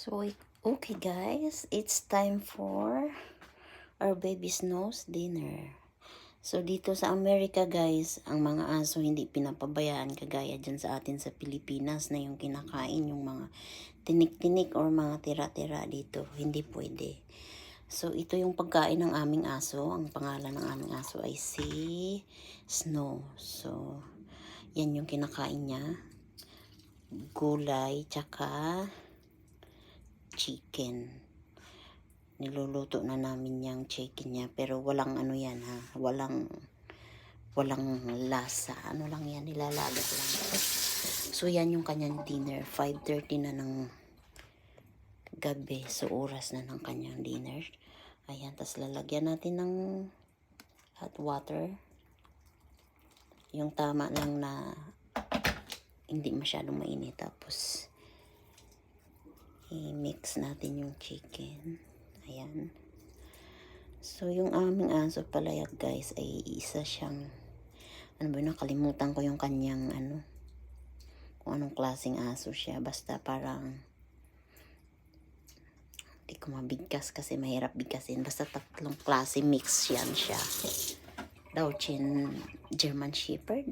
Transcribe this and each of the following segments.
So, okay guys, it's time for our baby Snow's dinner. So, dito sa Amerika guys, ang mga aso hindi pinapabayaan kagaya dyan sa atin sa Pilipinas na yung kinakain yung mga tinik-tinik or mga tira-tira dito. Hindi pwede. So, ito yung pagkain ng aming aso. Ang pangalan ng aming aso ay si Snow. So, yan yung kinakain niya. Gulay, tsaka chicken. Niluluto na namin yung chicken niya, pero walang ano yan ha, walang lasa, ano lang yan, nilalagat lang. So yan yung kanyang dinner, 5:30 na ng gabi, so oras na ng kanyang dinner. Ayan, tas lalagyan natin ng hot water, yung tama lang na hindi masyadong mainit, tapos i-mix natin yung chicken. Ayan. So, yung aming aso palayag guys ay isa siyang, ano ba, nakalimutan ko yung kanyang kung anong klaseng aso siya. Basta parang, hindi ko mabigkas kasi mahirap bigkasin. Basta tatlong klase mix yan siya. Dachshund, German Shepherd.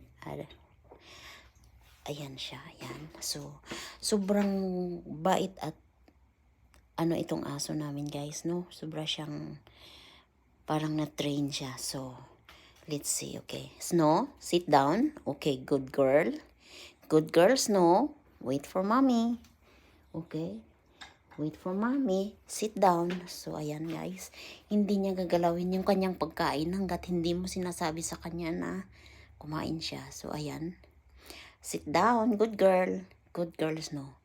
Ayan siya, ayan. So, sobrang bait at itong aso namin guys, no? Sobra siyang parang na-train siya. So, let's see, okay. Snow, sit down. Okay, good girl. Good girl, Snow. Wait for mommy. Okay. Wait for mommy. Sit down. So, ayan guys. Hindi niya gagalawin yung kanyang pagkain hanggat hindi mo sinasabi sa kanya na kumain siya. So, ayan. Sit down. Good girl. Good girl, Snow.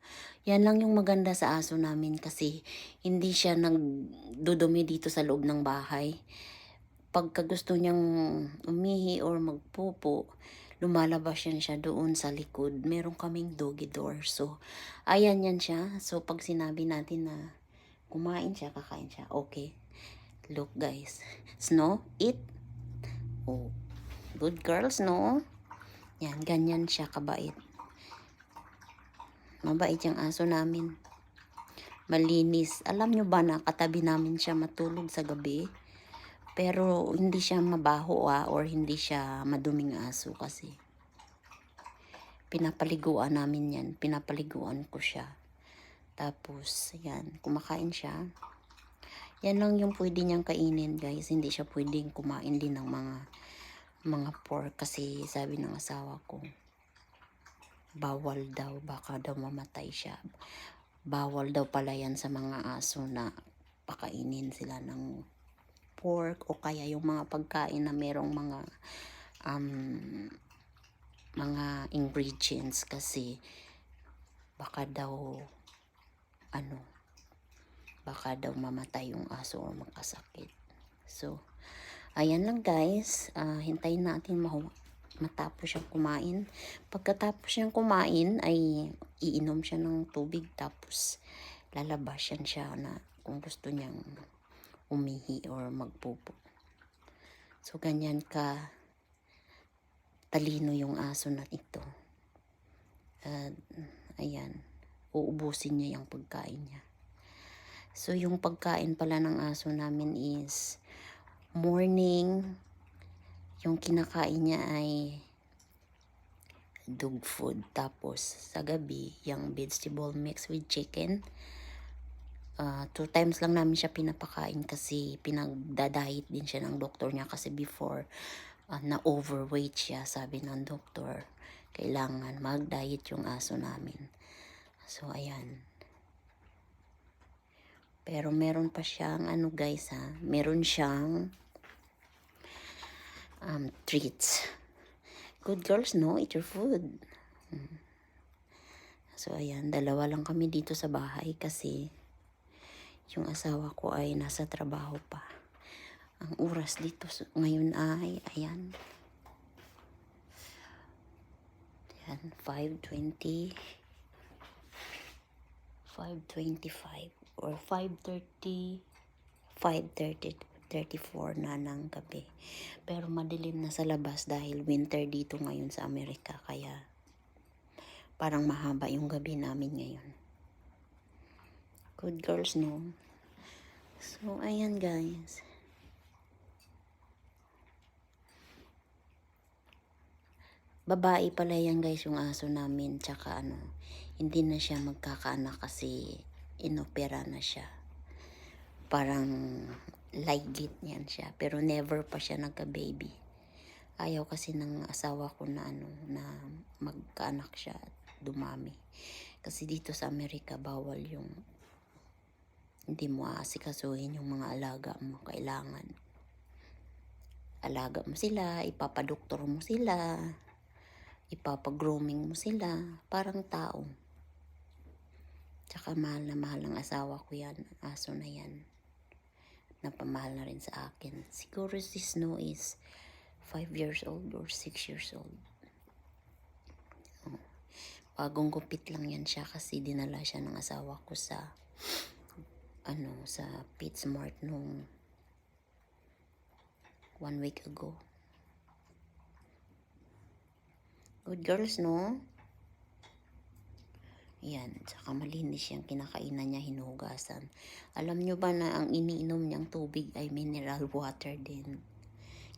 Yan lang yung maganda sa aso namin kasi hindi siya nagdudumi dito sa loob ng bahay. Pagka gusto niyang umihi or magpupo, lumalabas yan siya doon sa likod. Meron kaming doggy door. So, ayan yan siya. So, pag sinabi natin na kumain siya, kakain siya. Okay. Look guys. Snow, eat. Oh, good girl, Snow. Yan, ganyan siya kabait. Mabait yung aso namin. Malinis. Alam nyo ba na katabi namin siya matulog sa gabi? Pero hindi siya mabaho or hindi siya maduming aso kasi pinapaliguan namin yan. Pinapaliguan ko siya. Tapos, yan, kumakain siya. Yan lang yung pwede niyang kainin guys. Hindi siya pwedeng kumain din ng mga pork kasi sabi ng asawa ko, bawal daw, baka daw mamatay siya. Bawal daw pala yan sa mga aso na pakainin sila ng pork o kaya yung mga pagkain na merong mga ingredients kasi baka daw mamatay yung aso o magkasakit. So, ayan lang guys, hintayin natin matapos siyang kumain. Pagkatapos siyang kumain ay iinom siya ng tubig tapos lalabas siya na kung gusto niyang umihi or magpupo. So, ganyan ka talino yung aso na ito. Ayan, uubusin niya yung pagkain niya. So, yung pagkain pala ng aso namin is morning, yung kinakain niya ay dog food. Tapos, sa gabi, yung vegetable mix with chicken. 2 times lang namin siya pinapakain kasi pinagda-diet din siya ng doktor niya kasi before na overweight siya, sabi ng doktor. Kailangan mag-diet yung aso namin. So, ayan. Pero meron pa siyang guys meron siyang treats. Good girls, no? Eat your food. So, ayan. Dalawa lang kami dito sa bahay kasi yung asawa ko ay nasa trabaho pa. Ang oras dito ngayon ay, ayan. Ayan, 5:20. 5:25 or 5:30, 5:34 na ng gabi. Pero madilim na sa labas dahil winter dito ngayon sa Amerika, kaya parang mahaba yung gabi namin ngayon. Good girls, no? So, ayan guys. Babae pala yan guys yung aso namin. Tsaka ano, hindi na siya magkakaanak kasi inopera na siya. Parang ligit yan siya. Pero never pa siya nagka-baby. Ayaw kasi ng asawa ko na ano, na magkaanak siya at dumami. Kasi dito sa Amerika, bawal yung hindi mo aasikasuhin yung mga alaga mo. Kailangan alaga mo sila, ipapadoktor mo sila, ipapag-grooming mo sila, parang tao. Tsaka mahal na mahal ng asawa ko yan, aso na yan. Napamahal na rin sa akin. Siguro si Snow is 5 years old or 6 years old. Bagong gupit lang yan siya kasi dinala siya ng asawa ko sa sa PetSmart nung 1 week ago. Good girls, no? Yan, saka malinis yung kinakainan niya, hinugasan. Alam nyo ba na ang iniinom niyang tubig ay mineral water din?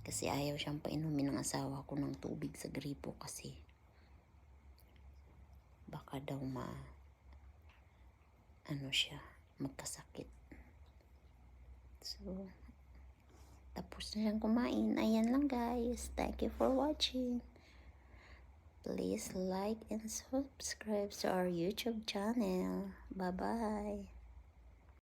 Kasi ayaw siyang painumin ng asawa ko ng tubig sa gripo kasi baka daw siya, magkasakit. So, tapos na siyang kumain. Ayan lang guys. Thank you for watching. Please like and subscribe to our YouTube channel. Bye-bye.